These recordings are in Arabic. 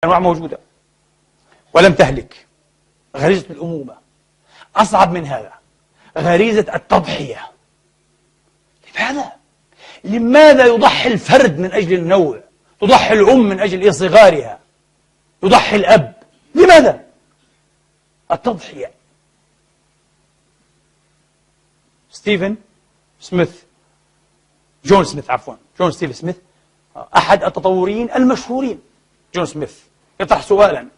أنواع موجودة ولم تهلك. غريزة الأمومة. أصعب من هذا غريزة التضحية. لماذا يضحي الفرد من أجل النوع؟ تضحي الأم من أجل صغارها، يضحي الأب. لماذا؟ التضحية. جون ستيف سميث أحد التطوريين المشهورين. جون سميث يطرح سؤالا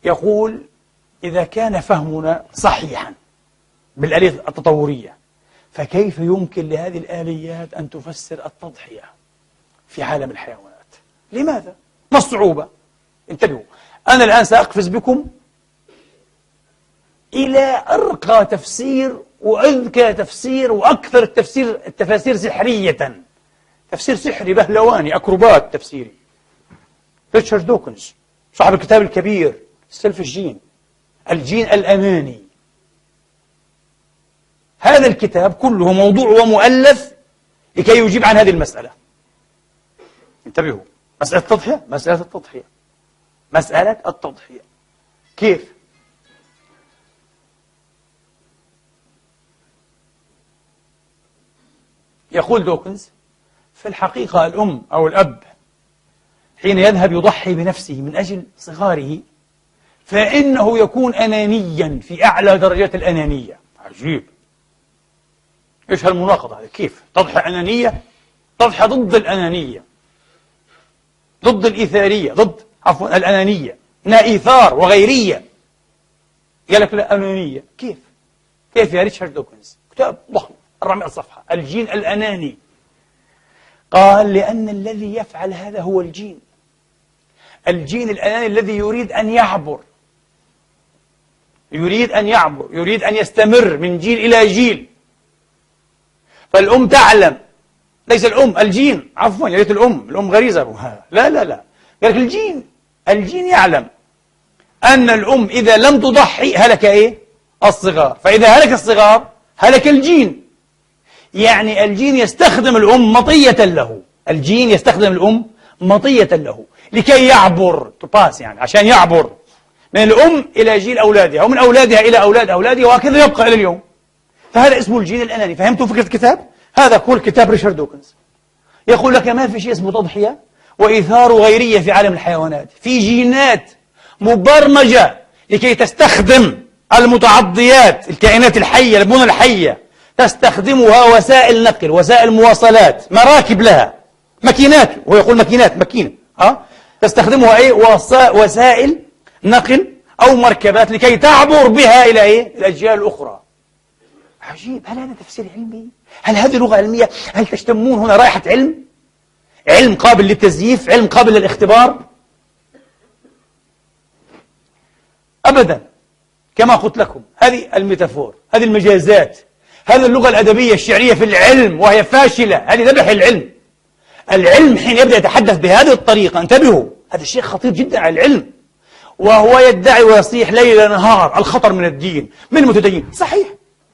يقول: إذا كان فهمنا صحيحا بالآلية التطورية، فكيف يمكن لهذه الآليات أن تفسر التضحية في عالم الحيوانات؟ لماذا؟ ما الصعوبة؟ انتبهوا، أنا الآن سأقفز بكم إلى أرقى تفسير وأذكى تفسير وأكثر التفاسير سحرية. تفسير سحري بهلواني أكروبات تفسيري. ريتشارد دوكنز صاحب الكتاب الكبير سيلف الجين، الجين الأناني. هذا الكتاب كله موضوع ومؤلف لكي يجيب عن هذه المسألة. انتبهوا، مسألة التضحية. كيف؟ يقول دوكنز: في الحقيقة الأم أو الأب حين يذهب يضحي بنفسه من أجل صغاره فإنه يكون أنانيا في أعلى درجات الأنانية. عجيب، إيش هالمناقضة هذه؟ كيف تضحية أنانية؟ تضحية ضد الأنانية، ضد الإيثارية، الأنانية. إنها إيثار وغيرية. قال لك لا، أنانية. كيف يا ريتشارد دوكنز؟ كتاب ضخم 400 صفحة، الجين الأناني. قال: لأن الذي يفعل هذا هو الجين الأناني الذي يريد أن يعبر، يريد أن يستمر من جيل إلى جيل. فالأم تعلم، ليس الأم، الجين، عفوا، يا ريت الأم غريزة. لا، قال لك الجين يعلم أن الأم إذا لم تضحي هلك الصغار، فإذا هلك الصغار هلك الجين. يعني الجين يستخدم الأم مطية له لكي يعبر، يعني عشان يعبر من الأم إلى جيل أولادها ومن أولادها إلى أولاد أولادها وهكذا يبقى إلى اليوم. فهذا اسمه الجين الأناني. فهمتوا فكرة الكتاب؟ هذا كل كتاب ريتشارد دوكنز. يقول لك ما في شيء اسمه تضحية وإيثار غيرية في عالم الحيوانات. في جينات مبرمجة لكي تستخدم المتعضيات، الكائنات الحية، البنى الحية، تستخدمها وسائل نقل، وسائل مواصلات، مراكب لها، ماكينات. هو يقول ماكينة تستخدمها وسائل نقل أو مركبات لكي تعبر بها إلى الأجيال الأخرى. عجيب. هل هذا تفسير علمي؟ هل هذه لغة علمية؟ هل تشتمون هنا رائحة علم قابل للتزييف، علم قابل للاختبار؟ أبدا. كما قلت لكم، هذه الميتافور، هذه المجازات، هذه اللغة الأدبية الشعرية في العلم وهي فاشلة. هذه ذبح العلم حين يبدأ يتحدث بهذه الطريقة. انتبهوا، هذا الشيء خطير جدا على العلم. وهو يدعي ويصيح ليل نهار الخطر من الدين، من المتدينين. صحيح،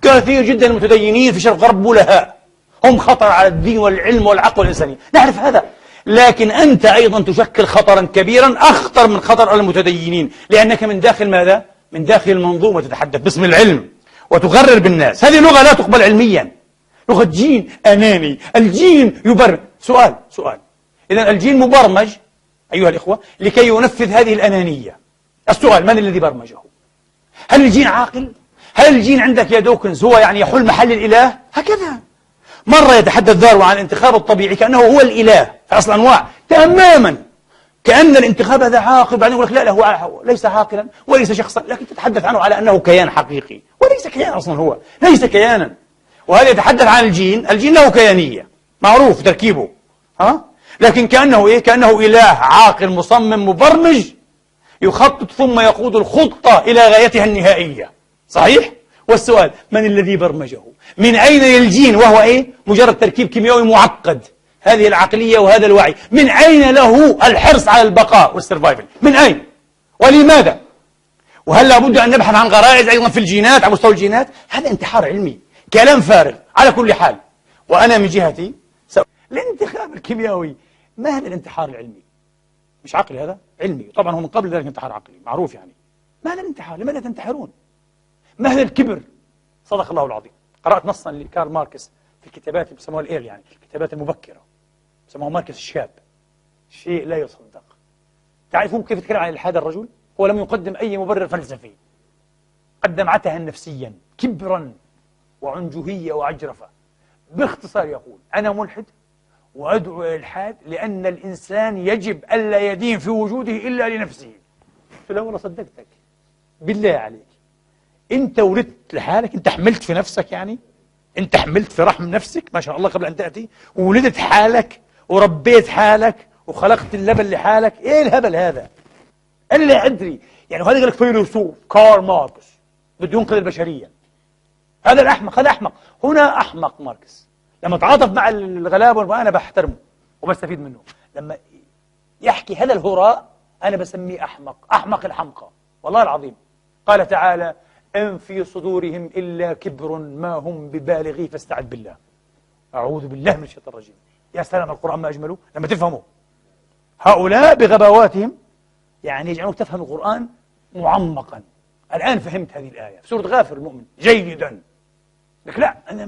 كثير جدا المتدينين في شرق غرب بلهاء، هم خطر على الدين والعلم والعقل والإنسانية، نعرف هذا. لكن أنت أيضا تشكل خطرا كبيرا أخطر من خطر المتدينين، لأنك من داخل ماذا؟ من داخل المنظومة تتحدث باسم العلم وتغرر بالناس. هذه لغة لا تقبل علميا، لغة جين أناني. الجين يبرمج. سؤال: إذا الجين مبرمج أيها الإخوة لكي ينفذ هذه الأنانية. السؤال: من الذي برمجه؟ هل الجين عاقل؟ هل الجين عندك يا دوكنز هو يحل محل الإله؟ هكذا. مرة يتحدث داروين عن الانتخاب الطبيعي كأنه هو الإله في أصل الأنواع تماما، كأن الانتخاب هذا عاقل. بعدين يقول لك لا، هو ليس عاقلا وليس شخصا، لكن تتحدث عنه على أنه كيان حقيقي وليس كيان أصلا، هو ليس كيانا. وهذا يتحدث عن الجين له كيانية، معروف تركيبه، لكن كأنه إله عاقل مصمم مبرمج يخطط ثم يقود الخطة إلى غايتها النهائية. صحيح؟ والسؤال: من الذي برمجه؟ من أين الجين وهو مجرد تركيب كيميائي معقد؟ هذه العقلية وهذا الوعي، من أين له الحرص على البقاء والسرفايفل؟ من أين؟ ولماذا؟ وهل لابد أن نبحث عن غرائز أيضا في الجينات على مستوى الجينات؟ هذا انتحار علمي، كلام فارغ على كل حال. وأنا من جهتي الانتخاب الكيميائي، ما هذا الانتحار العلمي؟ مش عقلي هذا؟ علمي. طبعا هو من قبل ذلك انتحار عقلي معروف يعني. ما هذا الانتحار؟ لماذا تنتحرون؟ ما هذا الكبر؟ صدق الله العظيم. قرأت نصا لكارل ماركس في الكتابات اللي بسموها الإير، يعني الكتابات المبكرة، بسموها ماركس الشاب. شيء لا يصدق. تعرفون كيف يتكلم عن هذا الرجل؟ هو لم يقدم أي مبرر فلسفي، قدم عتها نفسيا، كبرا وعنجهية وعجرفة. باختصار يقول: أنا ملحد وأدعو إلى الإلحاد لأن الإنسان يجب ألا يدين في وجوده إلا لنفسه. قلت له: والله صدقتك، بالله عليك، أنت ولدت لحالك؟ أنت حملت في نفسك يعني؟ أنت حملت في رحم نفسك ما شاء الله قبل أن تأتي، وولدت حالك وربيت حالك وخلقت اللبن لحالك؟ إيه الهبل هذا؟ ألا أدري يعني. وهذا قال لك فيلسوف كارل ماركس بده ينقذ البشرية. هذا الأحمق، هذا أحمق. هنا أحمق ماركس لما تعاطف مع الغلابة، وأنا بحترمه وبستفيد منه. لما يحكي هذا الهراء أنا بسميه أحمق، أحمق الحمقى والله العظيم. قال تعالى: إن في صدورهم إلا كبر ما هم ببالغيه فاستعذ بالله. أعوذ بالله من الشيطان الرجيم. يا سلام، القرآن ما أجمله لما تفهمه. هؤلاء بغباواتهم يعني يجعلوك تفهم القرآن معمقا. الآن فهمت هذه الآية في سورة غافر المؤمن جيدا. لك لا، أنا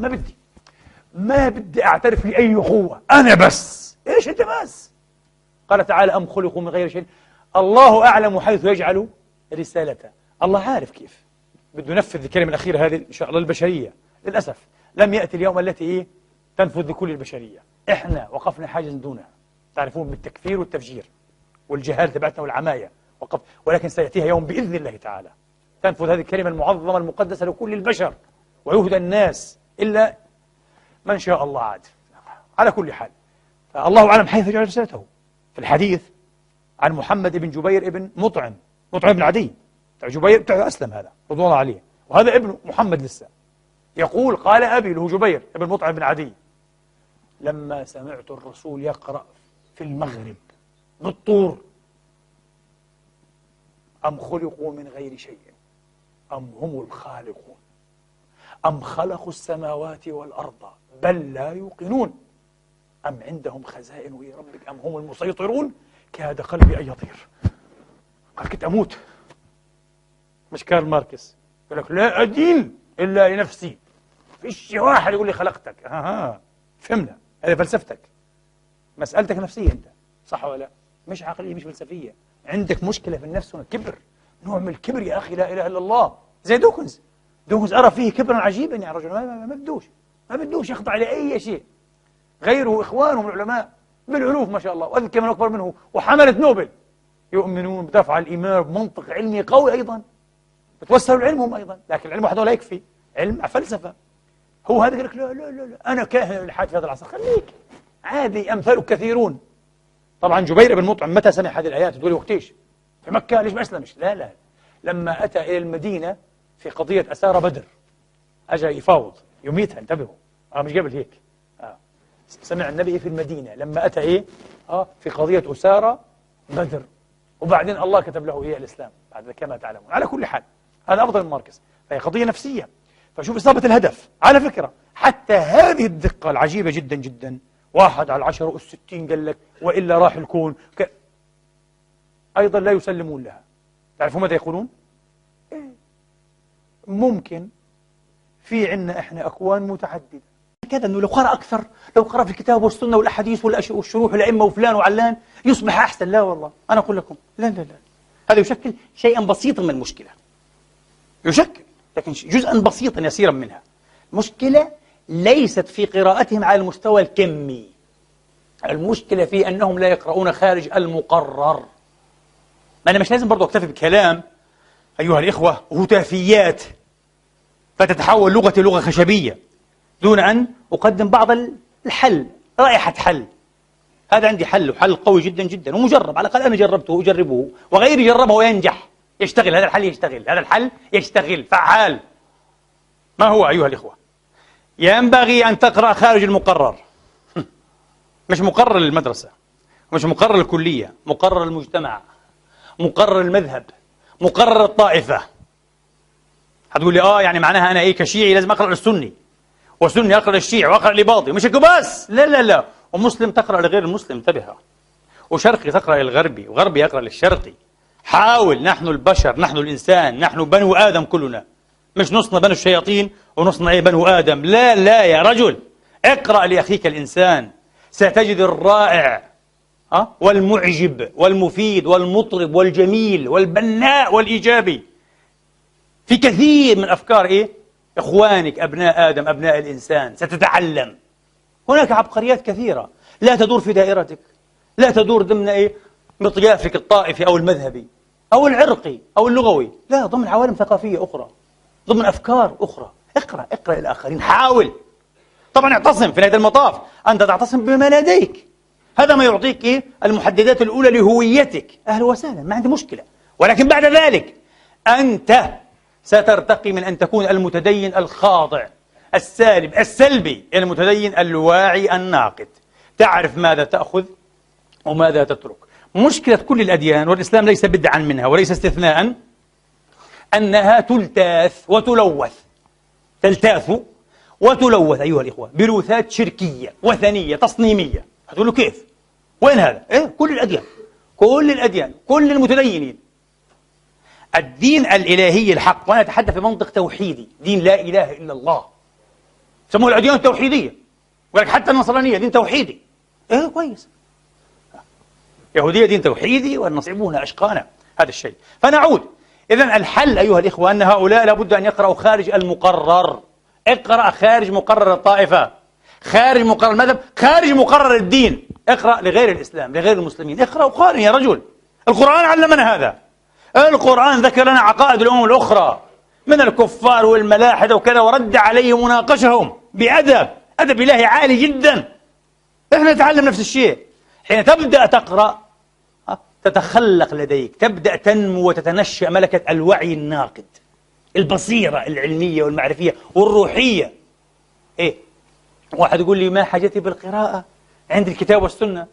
ما بدي أعترف لأي قوة، أنا بس. إيش أنت بس؟ قال تعالى: أم خلقوا من غير شيء، الله أعلم حيث يجعل رسالته. الله عارف كيف بده ينفذ الكلمة الأخيرة هذه إن شاء الله للبشرية. للأسف لم يأتي اليوم التي تنفذ لكل البشرية. إحنا وقفنا حاجز دونها، تعرفون، بالتكفير والتفجير والجهال تبعتنا والعماية ولكن سيأتيها يوم بإذن الله تعالى تنفذ هذه الكلمة المعظمة المقدسة لكل البشر ويهدى الناس إلا من شاء الله. عاد على كل حال، فالله أعلم حيث جعل رسالته. في الحديث عن محمد بن جبير بن مطعم بن عدي، جبير بتاع أسلم هذا رضوان الله عليه، وهذا ابن محمد لسه، يقول: قال أبي له جبير بن مطعم بن عدي: لما سمعت الرسول يقرأ في المغرب بالطور: أم خلقوا من غير شيء أم هم الخالقون أم خلقوا السماوات والأرض بل لا يوقنون أم عندهم خزائن ربك أم هم المسيطرون، كاد قلبي أن يطير. قال: كنت أموت. مش كارل ماركس يقول لك: لا أدين إلا لنفسي، فيش واحد يقول لي خلقتك. فهمنا، هذه فلسفتك، مسألتك نفسية أنت، صح ولا لا؟ مش عقلية، مش فلسفية. عندك مشكلة في النفس هنا، كبر، نوع من الكبر يا أخي، لا إله إلا الله. زي دوكنز أرى فيه كبرا عجيبا يا رجل، ما بدوش يخضع لأي شيء. غيره إخوانه من العلماء بالألوف ما شاء الله، وأذكر من أكبر منه وحملة نوبل يؤمنون بدفع الإيمان بمنطق علمي قوي أيضا، بتوسلوا لعلمهم أيضا، لكن العلم وحده لا يكفي، علم مع فلسفة. هو هذا يقول لك: لا لا لا أنا كاهن الإلحاد في هذا العصر. خليك عادي، أمثالك كثيرون. طبعا جبير بن مطعم متى سمع هذه الآيات؟ تقول لي وقتيش؟ في مكة، ليش ما أسلمش؟ لا، لما أتى إلى المدينة في قضية أسارى بدر، أجا يفاوض يميتها، انتبهوا، مش قبل هيك. سمع النبي في المدينة لما أتى في قضية أسارى بدر، وبعدين الله كتب له الإسلام بعد كما تعلمون. على كل حال هذا أفضل من ماركس، فهي قضية نفسية. فشوف إصابة الهدف. على فكرة حتى هذه الدقة العجيبة جدا جدا، 1/10⁻60 قال لك وإلا راح الكون أيضا لا يسلمون لها. تعرفون ماذا يقولون؟ ممكن في عنا إحنا أكوان متعددة كذا، أنه لو قرأ أكثر، لو قرأ في الكتاب والسنة والأحاديث والشروح والأئمة وفلان وعلان يصبح أحسن. لا والله، أنا أقول لكم لا، هذا يشكل شيئا بسيطا من المشكلة، يشكل لكن جزءا بسيطا يسيرا منها. المشكلة ليست في قراءتهم على المستوى الكمي، المشكلة في أنهم لا يقرؤون خارج المقرر. ما أنا مش لازم برضو أكتفي بكلام أيها الإخوة وهتافيات فتتحول لغتي لغة خشبية دون أن أقدم بعض الحل، رائحة حل. هذا عندي حل، وحل قوي جدا جدا ومجرب، على الأقل أنا جربته وأجربه وغيري جربه وينجح، يشتغل هذا الحل، هذا الحل يشتغل فعال. ما هو أيها الإخوة؟ ينبغي أن تقرأ خارج المقرر، مش مقرر المدرسة، مش مقرر الكلية، مقرر المجتمع، مقرر المذهب، مقرر الطائفة. هتقول لي يعني معناها أنا كشيعي لازم أقرأ للسني، وسني أقرأ للشيعي وأقرأ لباطي، مش هيك بس. لا، ومسلم تقرأ لغير المسلم، انتبه. وشرقي تقرأ للغربي وغربي يقرأ للشرقي. حاول، نحن البشر، نحن الإنسان، نحن بنو آدم كلنا، مش نصنا بنو الشياطين ونصنا بنو آدم. لا لا يا رجل، اقرأ لأخيك الإنسان، ستجد الرائع والمعجب والمفيد والمطرب والجميل والبناء والإيجابي في كثير من أفكار إخوانك أبناء آدم أبناء الإنسان. ستتعلم هناك عبقريات كثيرة لا تدور في دائرتك، لا تدور ضمن مطيافك الطائفي أو المذهبي أو العرقي أو اللغوي، لا، ضمن عوالم ثقافية أخرى، ضمن أفكار أخرى. اقرأ الآخرين، حاول. طبعا اعتصم في نهاية المطاف، أنت تعتصم بما لديك، هذا ما يعطيك المحددات الأولى لهويتك. أهلا وسهلا، ما عندي مشكلة. ولكن بعد ذلك أنت سترتقي من أن تكون المتدين الخاضع السالب السلبي إلى المتدين الواعي الناقد، تعرف ماذا تأخذ وماذا تترك. مشكلة كل الأديان، والإسلام ليس بدعا منها وليس استثناء، أنها تلتاث وتلوث، تلتاث وتلوث أيها الإخوة بلوثات شركية وثنية تصنيمية. هتقول له كيف؟ وين هذا؟ كل الأديان، كل الأديان، كل المتدينين. الدين الإلهي الحق، وأنا أتحدث في منطق توحيدي، دين لا إله إلا الله، سموه الأديان التوحيدية، ولكن حتى النصرانية دين توحيدي. كويس. يهودية دين توحيدي والنصيبون أشقانا، هذا الشيء. فنعود، إذن الحل أيها الإخوة أن هؤلاء لابد أن يقرأوا خارج المقرر. اقرأ خارج مقرر الطائفة، خارج مقرر المذهب، خارج مقرر الدين. اقرأ لغير الإسلام، لغير المسلمين، اقرأ وقارن يا رجل. القرآن علمنا هذا، القرآن ذكر لنا عقائد الأمم الأخرى من الكفار والملاحدة وكذا، ورد عليهم وناقشهم بأدب، أدب إلهي عالي جدا. احنا نتعلم نفس الشيء. حين تبدأ تقرأ تتخلق لديك، تبدأ تنمو وتتنشأ ملكة الوعي الناقد، البصيرة العلمية والمعرفية والروحية. واحد يقول لي ما حاجتي بالقراءة عند الكتاب والسنة؟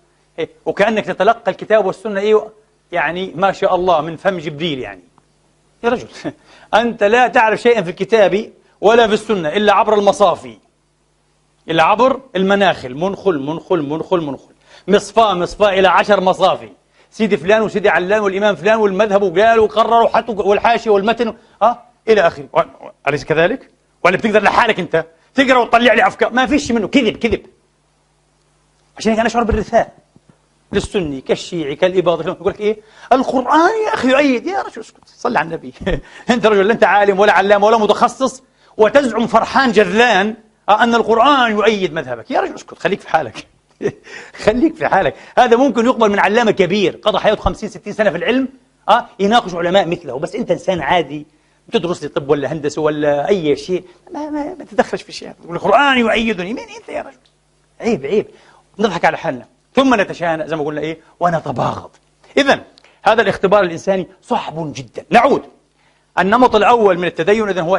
وكأنك تتلقى الكتاب والسنة يعني ما شاء الله من فم جبريل. يعني يا رجل أنت لا تعرف شيئا في الكتاب ولا في السنة إلا عبر المصافي، إلا عبر المناخل، منخل مصفاة إلى 10 مصافي، سيدي فلان وسيدي علان والإمام فلان والمذهب وقال وقرر وحطوا والحاشية والمتن إلى آخره. أليس كذلك؟ ولا بتقدر لحالك أنت تقرأ وتطلع لي أفكار؟ ما فيش منه، كذب. عشان هيك أنا أشعر بالرثاء للسني كالشيعي كالإباضي. يقول لك القرآن يا أخي يؤيد. يا رجل اسكت، صل على النبي. أنت رجل لا أنت عالم ولا علام ولا متخصص وتزعم فرحان جذلان أن القرآن يؤيد مذهبك. يا رجل اسكت، خليك في حالك. خليك في حالك. هذا ممكن يقبل من علامة كبير قضى حياته 50-60 سنة في العلم يناقش علماء مثله، بس أنت إنسان عادي بتدرس لي طب ولا هندسة ولا أي شيء، ما تتدخلش في شيء. تقول القرآن يؤيدني، مين أنت يا رجل؟ عيب. نضحك على حالنا ثم نتشانى زي ما قلنا ونتباغض. إذن هذا الاختبار الإنساني صعب جدا. نعود، النمط الأول من التدين إذن هو